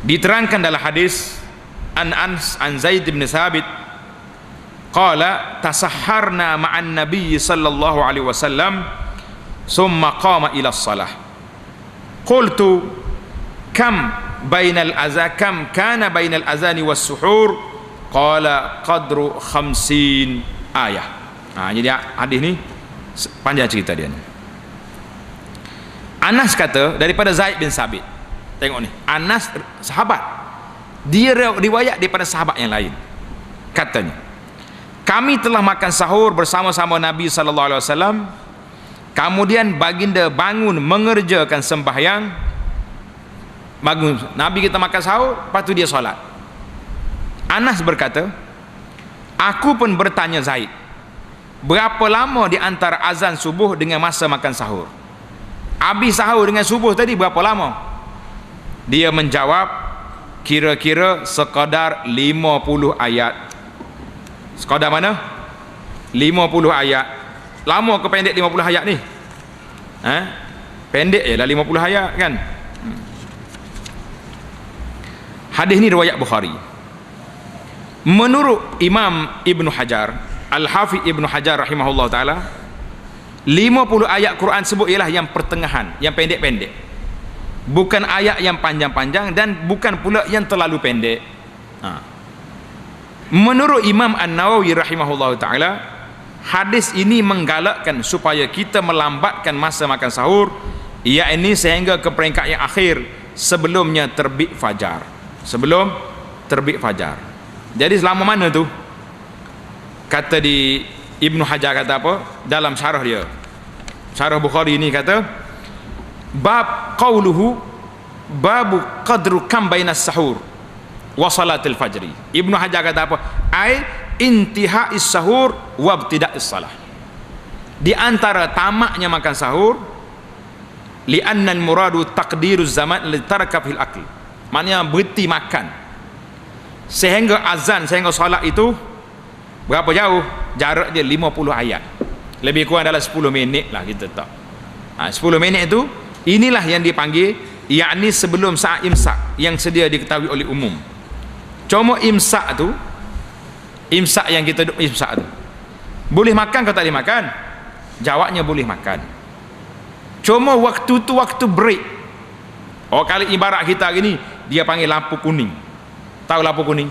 Diterangkan dalam hadis an Zaid bin Thabit qala tasahharna ma'an nabiy sallallahu alaihi wasallam summa qama ila shalah qultu kam kana bainal azani was suhur qala qadru 50 ayah. Jadi hadis ni panjang cerita dia ni. Anas kata daripada Zaid bin Thabit. Tengok ni, Anas sahabat, dia riwayat daripada sahabat yang lain. Katanya, kami telah makan sahur bersama-sama Nabi sallallahu alaihi wasallam, kemudian baginda bangun mengerjakan sembahyang. Bangun Nabi kita makan sahur, lepas tu dia solat. Anas berkata, aku pun bertanya Zaid, berapa lama di antara azan subuh dengan masa makan sahur? Habis sahur dengan subuh tadi berapa lama? Dia menjawab, kira-kira sekadar 50 ayat. Sekadar mana? 50 ayat. Lama ke pendek 50 ayat ni? Pendek je lah 50 ayat kan. Hadis ni riwayat Bukhari. Menurut Imam Ibn Hajar, Al-Hafidh Ibn Hajar rahimahullah ta'ala, 50 ayat Quran sebut ialah yang pertengahan, yang pendek-pendek, bukan ayat yang panjang-panjang dan bukan pula yang terlalu pendek. Menurut Imam An-Nawawi rahimahullah ta'ala, hadis ini menggalakkan supaya kita melambatkan masa makan sahur, yakni sehingga ke peringkat yang akhir sebelumnya terbit fajar. Sebelum terbit fajar. Jadi selama mana tu? Kata di Ibnu Hajar kata apa? Dalam syarah dia, syarah Bukhari ini kata, bab qauluhu babu qadru kam bainas sahur wa salatil fajri. Ibnu Hajar kata apa? Ai intihai sahur wa ibtida'is salah. Di antara tamaknya makan sahur, li'anna al-muradu taqdiruz zaman li taraka fil akl. Maknanya berhenti makan sehingga azan, sehingga solat itu berapa jauh? Jarak dia 50 ayat. Lebih kurang dalam 10 minit lah kita tak. 10 minit itu, inilah yang dipanggil, yakni sebelum saat imsak yang sedia diketahui oleh umum. Cuma imsak tu, imsak yang kita duduk imsak tu, boleh makan atau tak boleh makan? Jawabnya boleh makan. Cuma waktu tu waktu break. Kalau ibarat kita hari ni, dia panggil lampu kuning. Tahu lampu kuning?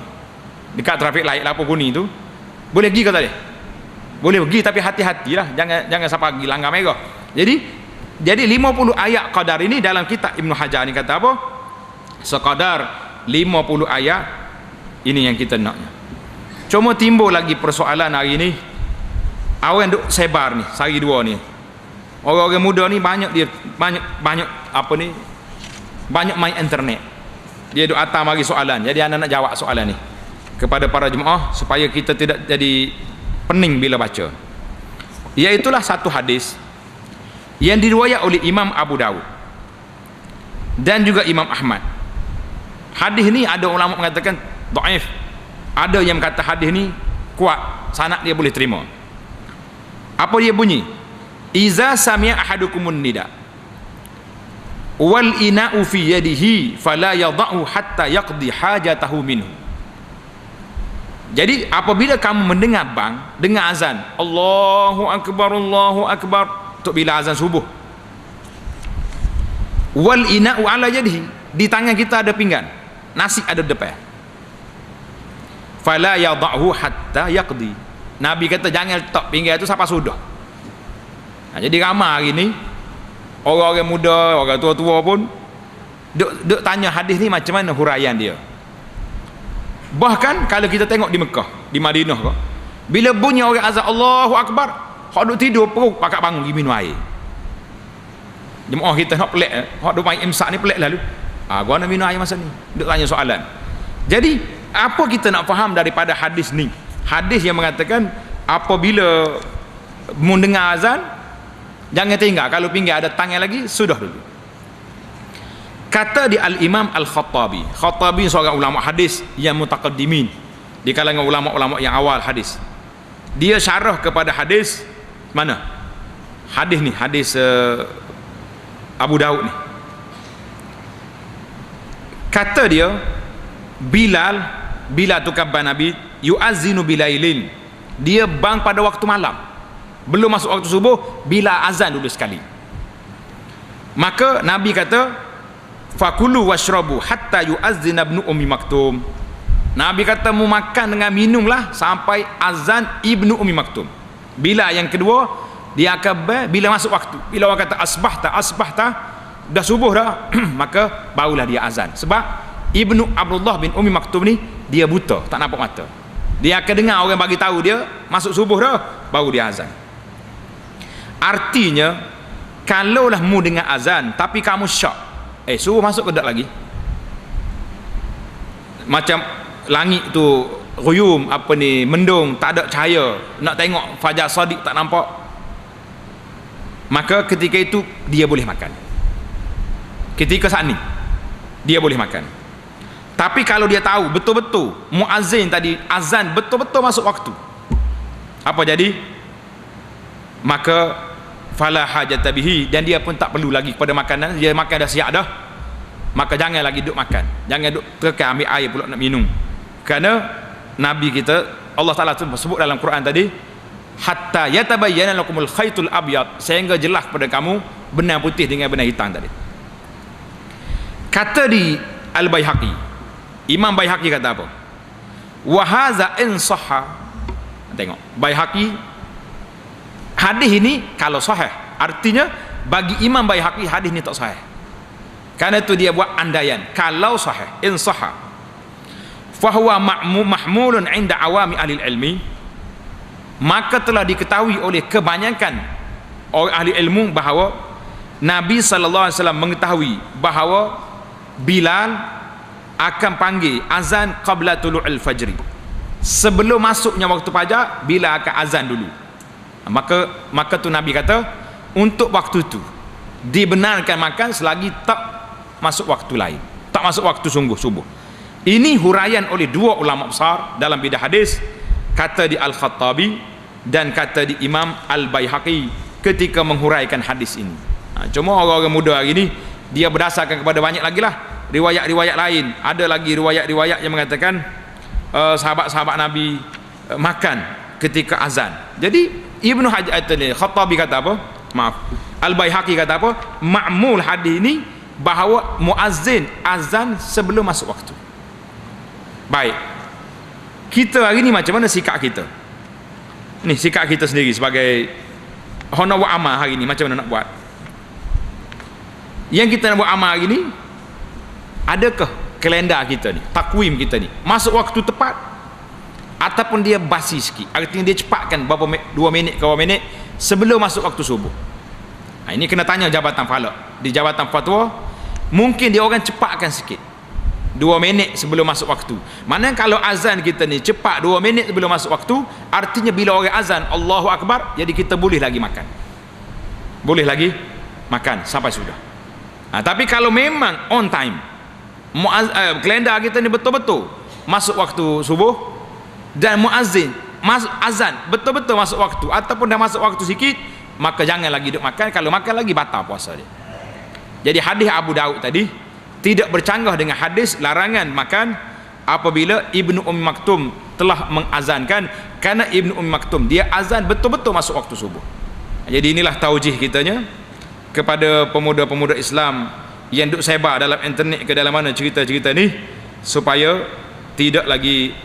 Dekat traffic light lampu kuning tu, boleh pergi ke tak boleh? Boleh pergi, tapi hati-hatilah, jangan sampai pergi langgar merah. Jadi 50 ayat qadar ini dalam kitab Ibnu Hajar ni kata apa? Sekadar 50 ayat ini yang kita naknya. Cuma timbul lagi persoalan hari ni, orang duk sebar ni, sehari dua ni. Orang-orang muda ni banyak apa ni? Banyak main internet. Dia duk atas mari soalan. Jadi anak nak jawab soalan ni kepada para jemaah supaya kita tidak jadi pening bila baca. Iaitulah satu hadis yang diriwayat oleh Imam Abu Dawud dan juga Imam Ahmad. Hadis ni ada ulama mengatakan dhaif, ada yang kata hadis ni kuat, sanad dia boleh terima. Apa dia bunyi? Iza sami'a ahadukumun nida wal ina'u fi yadihi fala yadha'u hatta yaqdi hajatahu minhu. Jadi apabila kamu mendengar dengar azan, Allahu akbar untuk bila azan subuh, wal ina'u ala yadihi, di tangan kita ada pinggan, nasi ada depan, fala yadha'u hatta yaqdi. Nabi kata jangan letak pinggan itu sampai sudah. Jadi ramai hari ni orang-orang muda, orang tua-tua pun duk tanya hadis ni macam mana huraian dia. Bahkan kalau kita tengok di Mekah, di Madinah kok, bila bunyi orang azan Allahu akbar, hok duk tidur perut pakak bangun pergi minum air. Jemaah kita nak pelik, hok duk main imsak ni pelik lalu. Gua nak minum air masa ni, duk tanya soalan. Jadi apa kita nak faham daripada hadis ni? Hadis yang mengatakan apabila mendengar azan jangan tinggal, kalau pinggir ada tangan lagi sudah dulu. Kata di Al-Imam Al-Khattabi. Khattabi seorang ulama hadis yang mutaqaddimin di kalangan ulama-ulama yang awal hadis. Dia syarah kepada hadis mana? Hadis ni, hadis Abu Daud ni. Kata dia, Bilal tu kabar Nabi, yu'azzinu bilailin, dia bang pada waktu malam, belum masuk waktu subuh, Bilal azan dulu sekali. Maka Nabi kata, fakulu washrabu hatta yu'azzina ibnu Ummi Maktum. Nabi kata, mu makan dengan minumlah sampai azan Ibnu Ummi Maktum. Bila yang kedua, dia akan bila masuk waktu, bila orang kata asbahta, dah subuh dah maka barulah dia azan. Sebab Ibnu Abdullah bin Ummi Maktum ni dia buta, tak nampak mata. Dia akan dengar orang bagi tahu dia masuk subuh dah, baru dia azan. Artinya, kalaulah mu dengar azan tapi kamu syak, suruh masuk ke tak lagi? Macam langit tu ruyum, mendung, tak ada cahaya, nak tengok fajar sadiq tak nampak, maka ketika itu dia boleh makan. Ketika saat ni dia boleh makan. Tapi kalau dia tahu betul-betul muazzin tadi azan betul-betul masuk waktu, apa jadi? Maka fala hajata bihi, dan dia pun tak perlu lagi kepada makanan, dia makan dah siap dah, maka jangan lagi duk makan, jangan duk terkekang ambil air pula nak minum. Kerana Nabi kita, Allah Ta'ala sebut dalam Quran tadi, hatta yatabayyana lakumul khaytul abyad, sehingga jelas kepada kamu benang putih dengan benang hitam tadi. Kata di Al-Baihaqi, Imam Baihaqi kata apa? Wa hadza in sahha, tengok Baihaqi, hadis ini kalau sahih, artinya bagi Imam Baihaqi hadis ini tak sahih. Karena itu dia buat andaian, kalau sahih, in sahha, fahuwa mahmulun inda awami ahli ilmi, maka telah diketahui oleh kebanyakan orang ahli ilmu bahawa Nabi SAW mengetahui bahawa Bilal akan panggil azan qabla tulu'il fajri, sebelum masuknya waktu fajar Bilal akan azan dulu. Maka tu Nabi kata, untuk waktu tu dibenarkan makan selagi tak masuk waktu lain, tak masuk waktu sungguh subuh. Ini huraian oleh dua ulama besar dalam bidah hadis, kata di Al-Khattabi dan kata di Imam Al-Baihaqi ketika menghuraikan hadis ini. Cuma orang-orang muda hari ini dia berdasarkan kepada banyak lagi lah riwayat-riwayat lain. Ada lagi riwayat-riwayat yang mengatakan sahabat-sahabat Nabi makan ketika azan. Jadi Ibnu Hajar Khattabi kata apa? Maaf, Al-Baihaqi kata apa? Ma'mul hadis ini bahawa muazzin azan sebelum masuk waktu. Baik, kita hari ni macam mana sikap kita? Ni sikap kita sendiri sebagai hona wa amal hari ni, macam mana nak buat? Yang kita nak buat amal hari ni, adakah kalender kita ni, takwim kita ni masuk waktu tepat, ataupun dia basi sikit, artinya dia cepatkan berapa 2 minit ke berapa minit sebelum masuk waktu subuh? Ini kena tanya Jabatan Falak. Di Jabatan Fatwa mungkin dia orang cepatkan sikit, 2 minit sebelum masuk waktu. Mana kalau azan kita ni cepat 2 minit sebelum masuk waktu, artinya bila orang azan Allahu Akbar, jadi kita boleh lagi makan, boleh lagi makan sampai sudah. Tapi kalau memang on time, kalender kita ni betul-betul masuk waktu subuh dan muazzin azan betul-betul masuk waktu, ataupun dah masuk waktu sikit, maka jangan lagi duk makan. Kalau makan lagi batal puasa dia. Jadi hadis Abu Daud tadi tidak bercanggah dengan hadis larangan makan apabila Ibnu Ummi Maktum telah mengazankan, karena Ibnu Ummi Maktum dia azan betul-betul masuk waktu subuh. Jadi inilah taujih kitanya kepada pemuda-pemuda Islam yang duk sebar dalam internet ke dalam mana cerita-cerita ni, supaya tidak lagi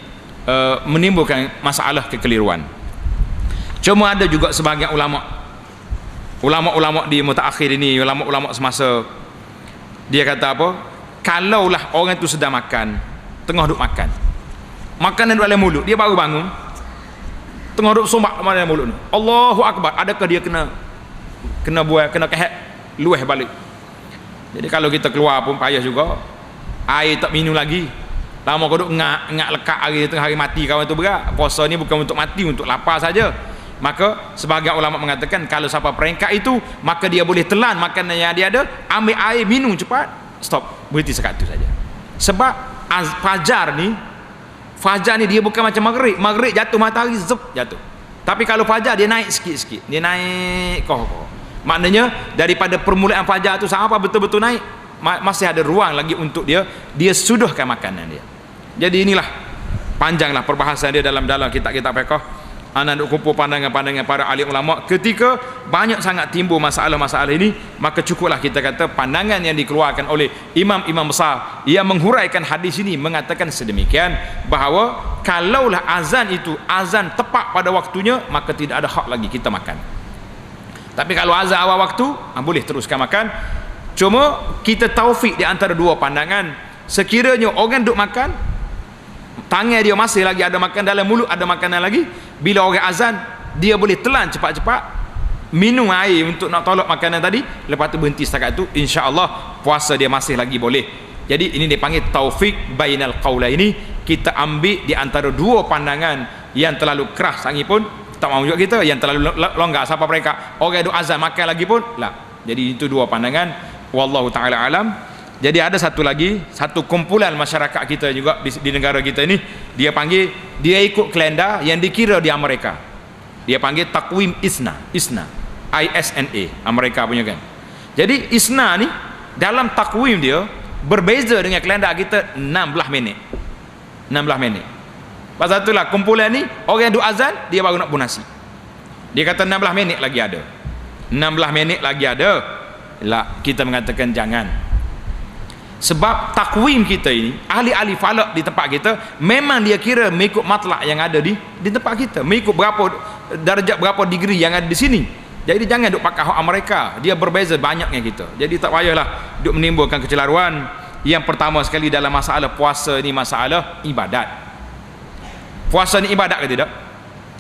menimbulkan masalah kekeliruan. Cuma ada juga sebahagian ulama di mutaakhir ini, ulama-ulama semasa, dia kata apa? Kalaulah orang tu sedang makan, tengah duk makan, makanan dalam mulut, dia baru bangun, tengah duk sombak dalam mulut ni, Allahu Akbar, adakah dia kena buat, kena kehat lueh balik? Jadi kalau kita keluar pun payah juga, air tak minum lagi, lama kau duk ngak lekat hari tengah hari mati kawan tu berat. Puasa ni bukan untuk mati, untuk lapar saja. Maka sebagian ulama mengatakan kalau siapa peringkat itu, maka dia boleh telan makanan yang dia ada, ambil air minum cepat, stop, berhenti sekat itu saja. Sebab fajar ni dia bukan macam maghrib jatuh matahari zep jatuh. Tapi kalau fajar dia naik sikit-sikit, dia naik koh. Maknanya daripada permulaan fajar tu sampai betul-betul naik masih ada ruang lagi untuk dia suduhkan makanan dia. Jadi inilah panjanglah perbahasan dia dalam kitab-kitab fiqh. Anak duk kumpul pandangan-pandangan para alim ulama ketika banyak sangat timbul masalah-masalah ini, maka cukuplah kita kata pandangan yang dikeluarkan oleh imam-imam besar yang menghuraikan hadis ini mengatakan sedemikian, bahawa kalaulah azan itu azan tepat pada waktunya, maka tidak ada hak lagi kita makan. Tapi kalau azan awal waktu, boleh teruskan makan. Cuma kita taufik di antara dua pandangan. Sekiranya orang duk makan, tangan dia masih lagi ada makan, dalam mulut ada makanan lagi, bila orang azan dia boleh telan cepat-cepat minum air untuk nak tolak makanan tadi, lepas tu berhenti setakat tu, insya-Allah puasa dia masih lagi boleh. Jadi ini dipanggil taufik bainal qaula. Ini kita ambil di antara dua pandangan yang terlalu keras sangat pun tak mahu juga kita, yang terlalu longgar siapa mereka orang duk azan makan lagi pun lah. Jadi itu dua pandangan, wallahu taala alam. Jadi ada satu lagi, satu kumpulan masyarakat kita juga di negara kita ini, dia panggil, dia ikut kalender yang dikira di Amerika. Dia panggil takwim ISNA, ISNA, Amerika punya kan. Jadi ISNA ni dalam takwim dia berbeza dengan kalender kita 16 minit. 16 minit. Pasal itulah kumpulan ni orang yang duk azan dia baru nak pun nasi. Dia kata 16 minit lagi ada. 16 minit lagi ada. Lah kita mengatakan jangan. Sebab takwim kita ini, ahli-ahli falak di tempat kita memang dia kira mengikut matlak yang ada di tempat kita, mengikut berapa darjat, berapa degree yang ada di sini. Jadi jangan duk pakai hak Amerika, dia berbeza banyaknya kita. Jadi tak payahlah duk menimbulkan kecelaruan. Yang pertama sekali dalam masalah puasa ni, masalah ibadat. Puasa ni ibadat ke tidak?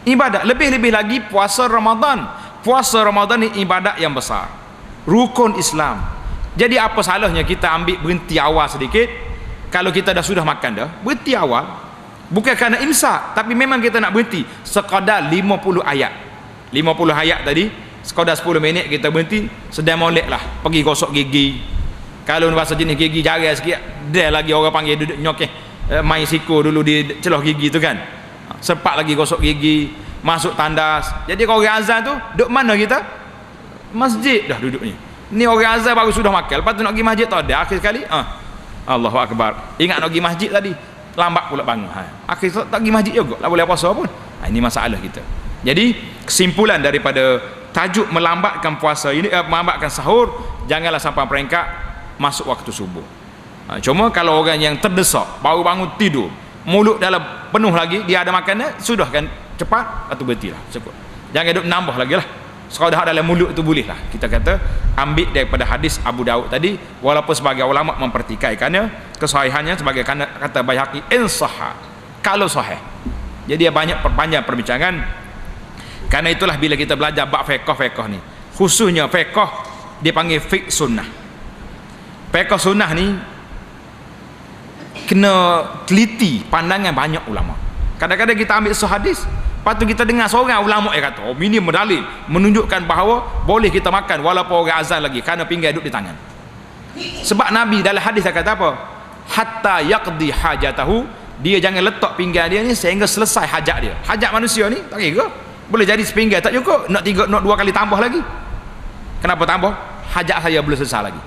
Ibadat. Lebih-lebih lagi puasa Ramadan. Puasa Ramadan ni ibadat yang besar, rukun Islam. Jadi apa salahnya kita ambil berhenti awal sedikit? Kalau kita sudah makan dah, berhenti awal. Bukan kerana imsak, tapi memang kita nak berhenti sekadar 50 ayat. 50 ayat tadi, sekadar 10 minit kita berhenti, sedang molek lah, pergi gosok gigi. Kalau bahasa jenis gigi jarai sikit, dia lagi orang panggil duduk nyokeh, main siku dulu di celah gigi tu kan. Sempat lagi gosok gigi, masuk tandas. Jadi kalau orang azan tu, duduk mana kita? Masjid dah duduknya. Ni orang azan baru sudah makan, lepas tu nak pergi masjid tak ada. Akhir sekali Allahu Akbar, ingat nak pergi masjid tadi, lambat pula bangun. Akhir tak pergi masjid juga, tak boleh puasa pun. Ini masalah kita. Jadi kesimpulan daripada tajuk melambatkan puasa ini, melambatkan sahur, janganlah sampai peringkat masuk waktu subuh. Cuma kalau orang yang terdesak, baru bangun tidur, mulut dalam penuh lagi, dia ada makanan, sudah kan cepat, atau berhentilah, cukup. Jangan duk nambah lagi lah. Sekadar dalam mulut tu boleh lah. Kita kata ambil daripada hadis Abu Daud tadi, walaupun sebagai ulama mempertikaikannya, kesahihannya sebagai kata Baihaqi insahha, kalau sahih. Jadi dia banyak perpanjang perbincangan. Karena itulah bila kita belajar bab fiqh ni, khususnya fiqh dia panggil fiqh sunnah. Fiqh sunnah ni kena teliti pandangan banyak ulama. Kadang-kadang kita ambil sehadis, lepas tu kita dengar seorang ulama yang kata, ini berdalil menunjukkan bahawa boleh kita makan walaupun orang azan lagi, kerana pinggan duduk di tangan. Sebab Nabi dalam hadis dia kata apa? Hatta yaqdi hajatahu, dia jangan letak pinggan dia ni sehingga selesai hajat dia. Hajat manusia ni tak kira, boleh jadi sepinggan tak cukup, nak 2 kali tambah lagi. Kenapa tambah? Hajat saya belum selesai lagi.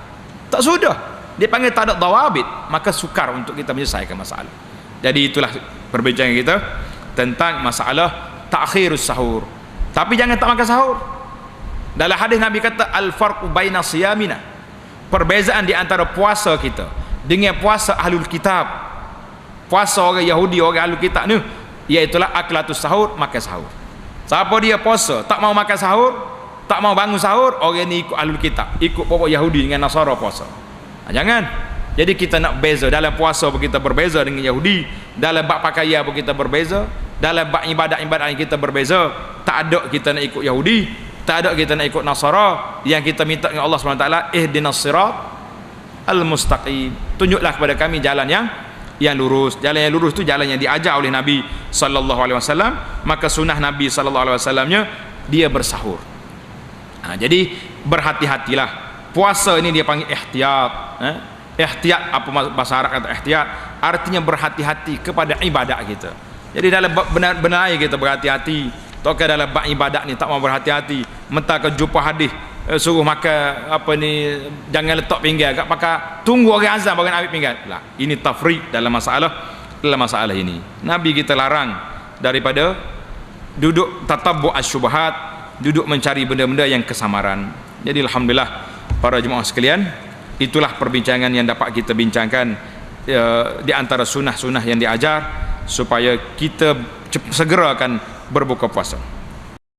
Tak sudah. Dia panggil tak ada dawabit, maka sukar untuk kita menyelesaikan masalah. Jadi itulah perbincangan kita tentang masalah ta'khirus sahur. Tapi jangan tak makan sahur. Dalam hadis Nabi kata al-farqu baina siyamina, perbezaan di antara puasa kita dengan puasa ahlul kitab. Puasa orang Yahudi, orang ahlul kitab ni, iaitulah aklatus sahur, makan sahur. Siapa dia puasa tak mau makan sahur, tak mau bangun sahur, orang ni ikut ahlul kitab, ikut pokok Yahudi dengan Nasara puasa. Jangan. Jadi kita nak beza, dalam puasa pun kita berbeza dengan Yahudi, dalam bab pakaian pun kita berbeza, dalam bab ibadat-ibadat kita berbeza. Tak ada kita nak ikut Yahudi, tak ada kita nak ikut Nasara. Yang kita minta dengan Allah SWT, ihdinas sirat al-mustaqim, tunjuklah kepada kami jalan yang lurus. Jalan yang lurus tu jalan yang diajar oleh Nabi SAW. Maka sunnah Nabi SAW-nya dia bersahur. Jadi berhati-hatilah. Puasa ini dia panggil ihtiyat. Ihtiyat, apa bahasa Arab kata ihtiyat, artinya berhati-hati kepada ibadat kita. Jadi dalam benar-benar kita berhati-hati. Takkan dalam bab ibadat ni tak mau berhati-hati, mentah ke jumpa hadis suruh makan apa ni, jangan letak pinggan kat pakai, tunggu orang azan baru nak ambil pinggan lah. Ini tafriq dalam masalah ini. Nabi kita larang daripada duduk tatabbu' asyubhat, duduk mencari benda-benda yang kesamaran. Jadi alhamdulillah para jemaah sekalian, itulah perbincangan yang dapat kita bincangkan di antara sunnah-sunnah yang diajar supaya kita segera akan berbuka puasa.